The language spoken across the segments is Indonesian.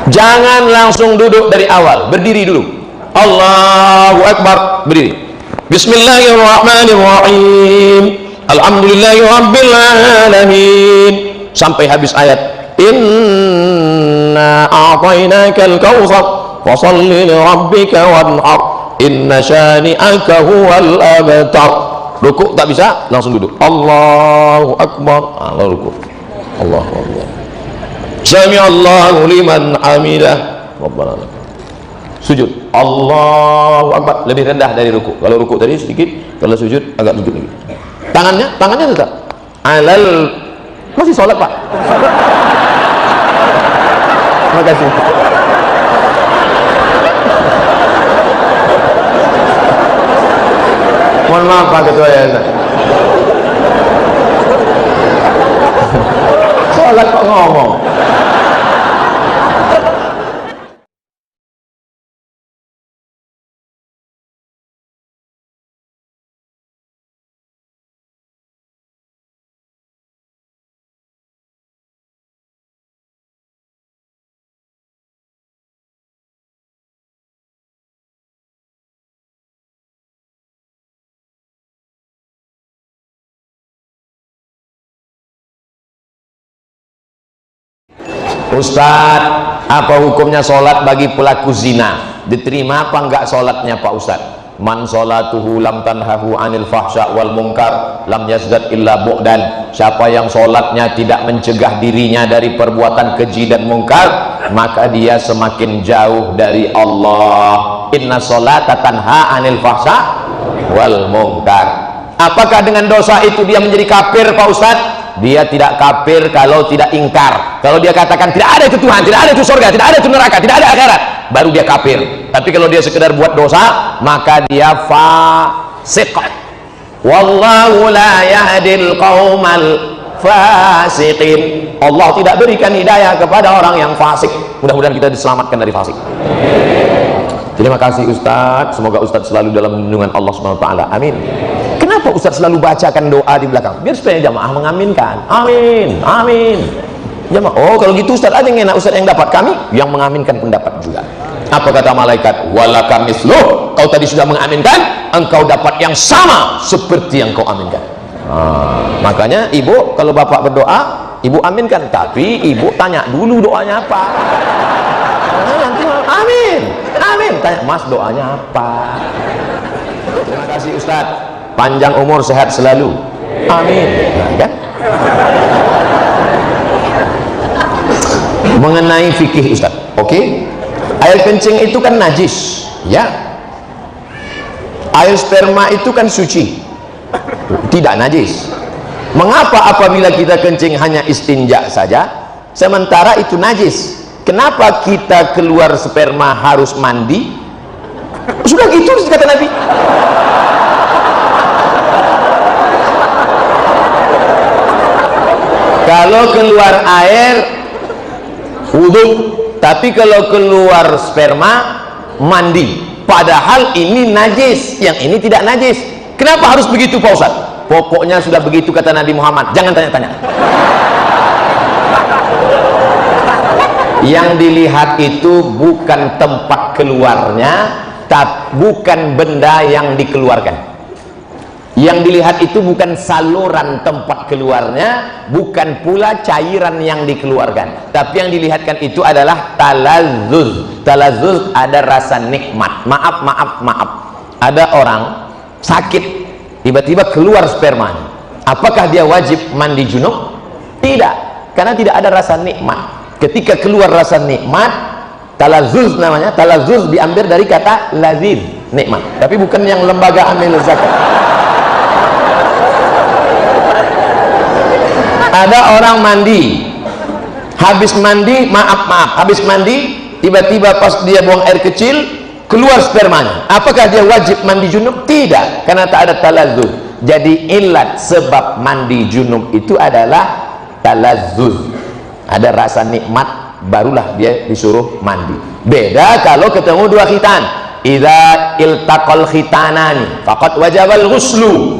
Jangan langsung duduk dari awal, berdiri dulu. Allahu Akbar, berdiri. Bismillahirrahmanirrahim. Alhamdulillahirabbil alamin. Sampai habis ayat. Inna a'tainakal kautsar fasholli li rabbika wanhar. Inna syani'aka huwal abtar. Rukuk tak bisa, langsung duduk. Allahu Akbar. Allah rukuk. Allahu Akbar. Sami'allahu liman hamidah. Rabbana lakal. Sujud. Allahu Akbar. Lebih rendah dari rukuk. Kalau rukuk tadi sedikit, kalau sujud agak sujud lagi. Tangannya tetap. Alal. Masih sholat, Pak. Terima kasih. Mohon maaf Pak Ketua Yayasan. Sholat kok ngomong. Ustadz, apa hukumnya sholat bagi pelaku zina? Diterima apa enggak sholatnya Pak Ustadz? Man sholatuhu lam tanhahu anil fahsya wal munkar lam yazdad illa bu'dan. Siapa yang sholatnya tidak mencegah dirinya dari perbuatan keji dan mungkar, maka dia semakin jauh dari Allah. Inna sholata tanha anil fahsya wal munkar. Apakah dengan dosa itu dia menjadi kafir Pak Ustadz? Dia tidak kafir kalau tidak ingkar. Kalau dia katakan tidak ada itu Tuhan, tidak ada itu surga, tidak ada itu neraka, tidak ada akhirat, baru dia kafir. Tapi kalau dia sekedar buat dosa, maka dia fasik. Wallahu la yahdil qaumal fasiqin. Allah tidak berikan hidayah kepada orang yang fasik. Mudah-mudahan kita diselamatkan dari fasik. Terima kasih Ustadz. Semoga Ustadz selalu dalam lindungan Allah Subhanahu wa taala. Amin. Kenapa Ustadz selalu bacakan doa di belakang? Biar supaya jamaah mengaminkan. Amin, amin. Jamaah, oh kalau gitu Ustadz ada yang enak, Ustadz yang dapat, kami yang mengaminkan pendapat juga. Apa kata malaikat? Walaka misluh. Kau tadi sudah mengaminkan, engkau dapat yang sama seperti yang kau aminkan. Makanya ibu kalau bapak berdoa, ibu aminkan. Tapi ibu tanya dulu doanya apa. Nanti amin, amin. Tanya Mas doanya apa. Terima kasih Ustadz. Panjang umur, sehat selalu. Amin. Nah, kan? Mengenai fikih Ustaz, oke? Air kencing itu kan najis, ya. Air sperma itu kan suci, tidak najis. Mengapa apabila kita kencing hanya istinja saja, sementara itu najis? Kenapa kita keluar sperma harus mandi? Sudah gitu kata Nabi. Kalau keluar air wudhu, tapi kalau keluar sperma mandi. Padahal ini najis, yang ini tidak najis. Kenapa harus begitu Pak Ustaz? Pokoknya sudah begitu kata Nabi Muhammad. Jangan tanya-tanya. Yang dilihat itu bukan tempat keluarnya, tapi bukan benda yang dikeluarkan. Yang dilihat itu bukan saluran tempat keluarnya, bukan pula cairan yang dikeluarkan, tapi yang dilihatkan itu adalah talazzuz. Talazzuz ada rasa nikmat. Maaf. Ada orang sakit, tiba-tiba keluar spermanya. Apakah dia wajib mandi junub? Tidak, karena tidak ada rasa nikmat. Ketika keluar rasa nikmat, talazzuz namanya. Talazzuz diambil dari kata lazim, nikmat. Tapi bukan yang lembaga amil zakat. Ada orang mandi, habis mandi, habis mandi, tiba-tiba pas dia buang air kecil, keluar spermanya. Apakah dia wajib mandi junub? Tidak, karena tak ada talazzuz. Jadi ilat sebab mandi junub itu adalah talazzuz. Ada rasa nikmat, barulah dia disuruh mandi. Beda kalau ketemu dua khitan. Idza iltaqal khitanani faqad wajabal ghuslu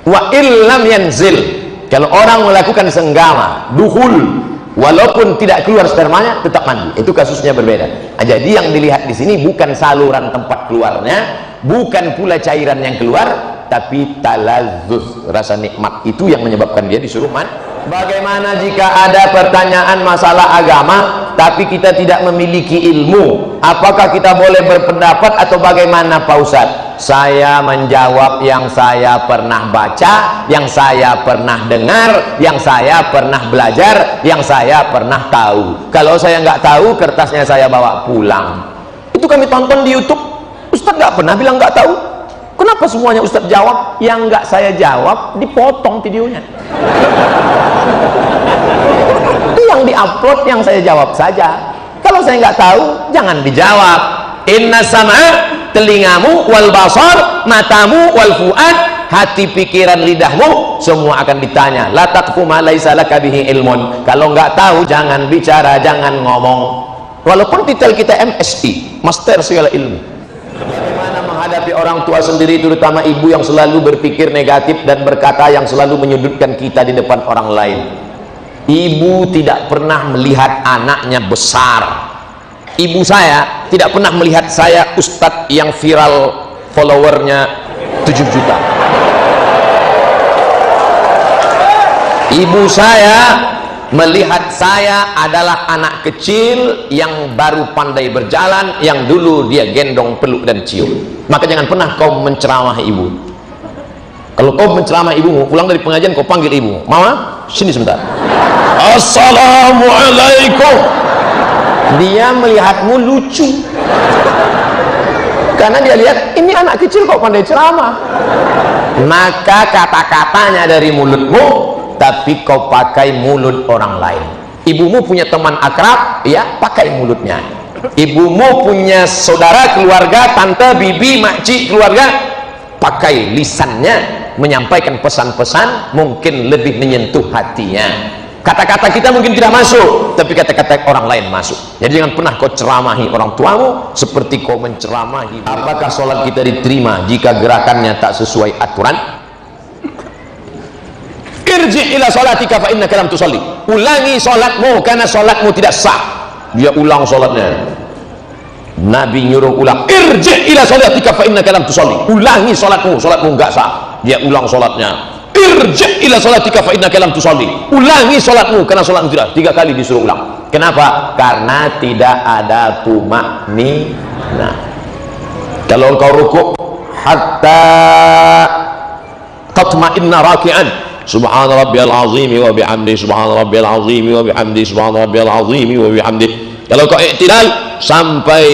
wa illam yanzil. Kalau orang melakukan senggama, duhul, walaupun tidak keluar spermanya tetap mandi, itu kasusnya berbeda. Jadi yang dilihat di sini bukan saluran tempat keluarnya, bukan pula cairan yang keluar, tapi talazzuz, rasa nikmat itu yang menyebabkan dia disuruh mandi. Bagaimana jika ada pertanyaan masalah agama tapi kita tidak memiliki ilmu? Apakah kita boleh berpendapat atau bagaimana Pak Ustadz? Saya menjawab yang saya pernah baca, yang saya pernah dengar, yang saya pernah belajar, yang saya pernah tahu. Kalau saya nggak tahu, kertasnya saya bawa pulang. Itu kami tonton di YouTube. Ustadz nggak pernah bilang nggak tahu. Kenapa semuanya Ustadz jawab? Yang nggak saya jawab dipotong videonya. Itu yang diupload yang saya jawab saja. Kalau saya nggak tahu, jangan dijawab. Inna sam'a, telingamu, wal basar, matamu, wal fuad, hati, pikiran, lidahmu, semua akan ditanya. La taqfu ma laisa laka bihi ilmun. Kalau nggak tahu, jangan bicara, jangan ngomong. Walaupun titel kita MSI, Master Segala Ilmu. Bagaimana menghadapi orang tua sendiri, terutama ibu yang selalu berpikir negatif dan berkata yang selalu menyudutkan kita di depan orang lain. Ibu tidak pernah melihat anaknya besar. Ibu saya tidak pernah melihat saya ustadz yang viral followernya 7 juta. Ibu saya melihat saya adalah anak kecil yang baru pandai berjalan, yang dulu dia gendong, peluk dan cium. Maka jangan pernah kau menceramah ibu. Kalau kau menceramah ibumu, pulang dari pengajian kau panggil ibu, mama sini sebentar, assalamualaikum. Dia melihatmu lucu karena dia lihat ini anak kecil kok pandai ceramah. Maka kata-katanya dari mulutmu, tapi kau pakai mulut orang lain. Ibumu punya teman akrab, ya pakai mulutnya. Ibumu punya saudara, keluarga, tante, bibi, makcik, keluarga, pakai lisannya menyampaikan pesan-pesan, mungkin lebih menyentuh hatinya. Kata-kata kita mungkin tidak masuk, tapi kata-kata orang lain masuk. Jadi jangan pernah kau ceramahi orang tuamu seperti kau menceramahi. Apakah sholat kita diterima jika gerakannya tak sesuai aturan? Irji' ila sholatika fa innaka lam tusalli. Ulangi sholatmu karena sholatmu tidak sah. Dia ulang sholatnya. Nabi nyuruh ulang. Irji' ila sholatika fa innaka lam tusalli. Ulangi sholatmu, sholatmu enggak sah. Dia ulang sholatnya. Irji' ila sholatika fa innaka lam tusalli. Ulangi sholatmu karena sholatmu tidak. 3 kali disuruh ulang. Kenapa? Karena tidak ada tumakninah. Kalau engkau rukuk hatta tatma'inna raki'an, subhana rabbiyal azim wa bihamdi, subhana rabbiyal azim wa bihamdi, subhana rabbiyal azim wa bihamdi. Kalau kau i'tidal sampai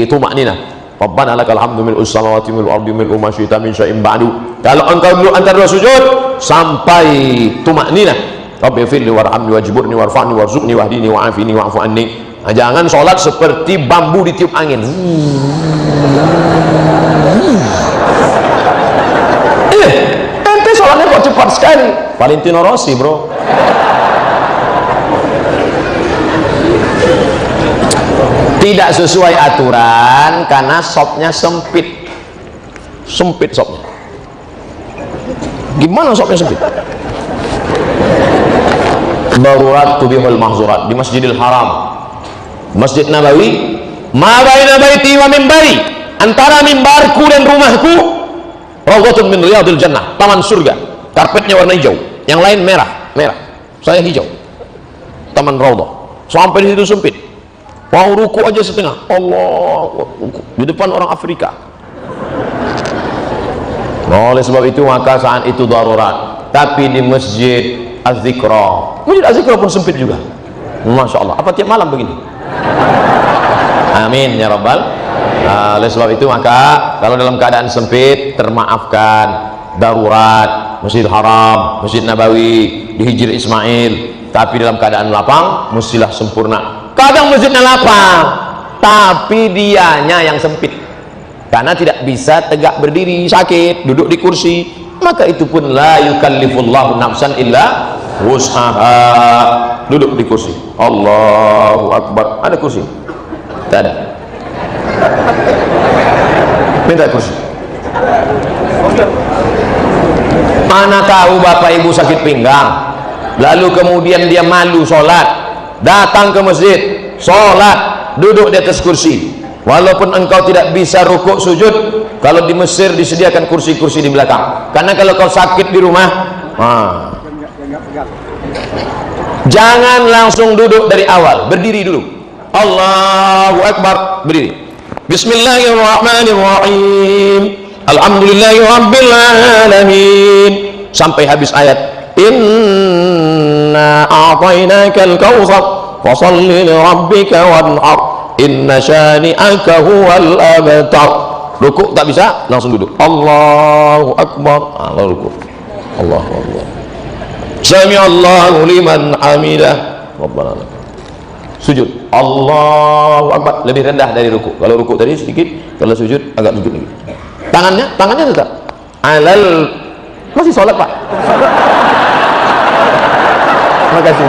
tumakninah, Rabbana lakal hamdu mil'us samawati mil'ul ardi mil'u ma syi'ta min syai'in ba'du. Kalau engkau dulu antara 2 sujud sampai tumakninah, Rabbi firli warhamni wajburni warfa'ni warzuqni wahdini wa'afini wa'fu anni. Nah, jangan sholat seperti bambu ditiup angin. Ente sholatnya kok cepat sekali. Valentino Rossi bro. Tidak sesuai aturan karena shopnya sempit. Sempit shopnya. Gimana shopnya sempit? Darurat tubihul mahzurat di Masjidil Haram, Masjid Nabawi, ma baina baiti wa mimbari, antara mimbarku dan rumahku, rawdatun min riyadil jannah, taman surga. Karpetnya warna hijau, yang lain merah, saya hijau. Taman raudhah. Sampai di situ sempit. Mau ruku aja setengah. Allah, di depan orang Afrika. Oleh sebab itu maka saat itu darurat. Tapi di Masjid Az-Zikra, Masjid Az-Zikra pun sempit juga. Masya Allah. Apa tiap malam begini? Amin ya Rabbal. Oleh sebab itu maka kalau dalam keadaan sempit, termaafkan. Darurat, Masjid Haram, Masjid Nabawi, di Hijr Ismail. Tapi dalam keadaan lapang, mestilah sempurna. Kadang masjidnya lapang, tapi dianya yang sempit. Karena tidak bisa tegak berdiri, sakit, duduk di kursi. Maka itu pun la yukallifullahu nafsan illa wus'aha. Duduk di kursi. Allahu Akbar. Ada kursi? Tidak ada. Minta kursi. Mana tahu bapak ibu sakit pinggang, lalu kemudian dia malu sholat, datang ke masjid, sholat, duduk di atas kursi. Walaupun engkau tidak bisa rukuk sujud, kalau di Mesir disediakan kursi-kursi di belakang. Karena kalau kau sakit di rumah, jangan langsung duduk dari awal, berdiri dulu. Allahu Akbar, berdiri. Bismillahirrahmanirrahim. Alhamdulillahirabbil alamin. Sampai habis ayat. Inna a'tainakal kautsar fasholli li rabbika wanhar. Inna syani'aka huwal abtar. Rukuk tak bisa, langsung duduk. Allahu Akbar, lalu rukuk. Allahu Akbar. Sami'allahu liman hamidah. Rabbana lakal. Sujud. Allahu Akbar, lebih rendah dari rukuk. Kalau rukuk tadi sedikit, kalau sujud agak sujud lagi. Tangannya tetap alal. Masih sholat, Pak? Terima kasih.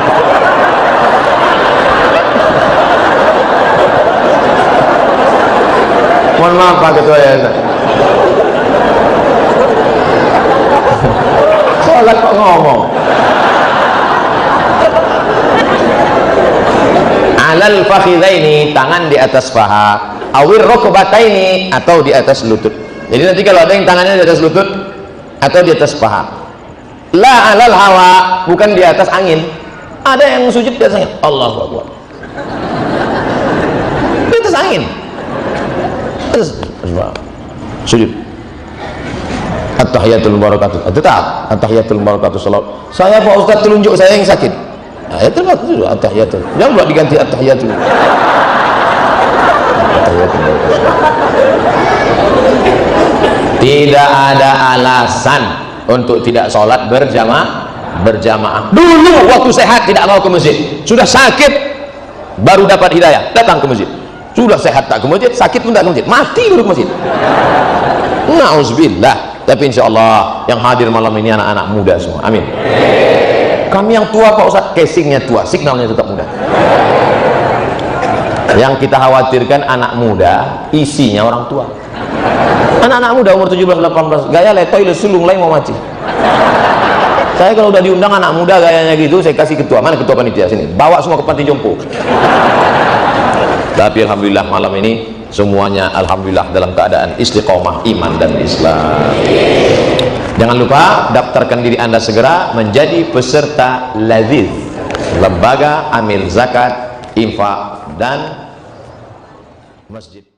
Mohon maaf Pak Ketua Yayasan. Sholat kok ngomong. Alal fakhidaini, tangan di atas paha. Awir rukbataini, atau di atas lutut. Jadi nanti kalau ada yang tangannya di atas lutut atau di atas paha. La alal hawa, bukan di atas angin. Ada yang sujud di atas angin. Allahu Akbar. Di atas angin. Sujud. At-tahiyatul barakatuh. Tetap at-tahiyatul barakatuh salat. Saya Pak Ustaz telunjuk saya yang sakit. Nah, ya tetap itu at-tahiyatul. Jangan buat diganti at-tahiyatul. Tidak ada alasan untuk tidak sholat berjamaah. Dulu waktu sehat tidak mau ke masjid, sudah sakit baru dapat hidayah, datang ke masjid. Sudah sehat tak ke masjid, sakit pun tak ke masjid, mati duduk masjid. Na'udzubillah. Tapi insya Allah yang hadir malam ini anak-anak muda semua, amin. Kami yang tua Pak Ustaz, casingnya tua, signalnya tetap muda. Yang kita khawatirkan anak muda, isinya orang tua. Anak-anak muda umur 17-18, gaya letoy lesulung lain mau mati. Saya kalau udah diundang anak muda gayanya gitu, saya kasih ketua. Mana ketua panitia sini? Bawa semua ke panti jompo. Tapi alhamdulillah malam ini semuanya alhamdulillah dalam keadaan istiqomah iman dan Islam. Jangan lupa daftarkan diri Anda segera menjadi peserta Laziz, Lembaga Amil Zakat, Infak dan Masjid.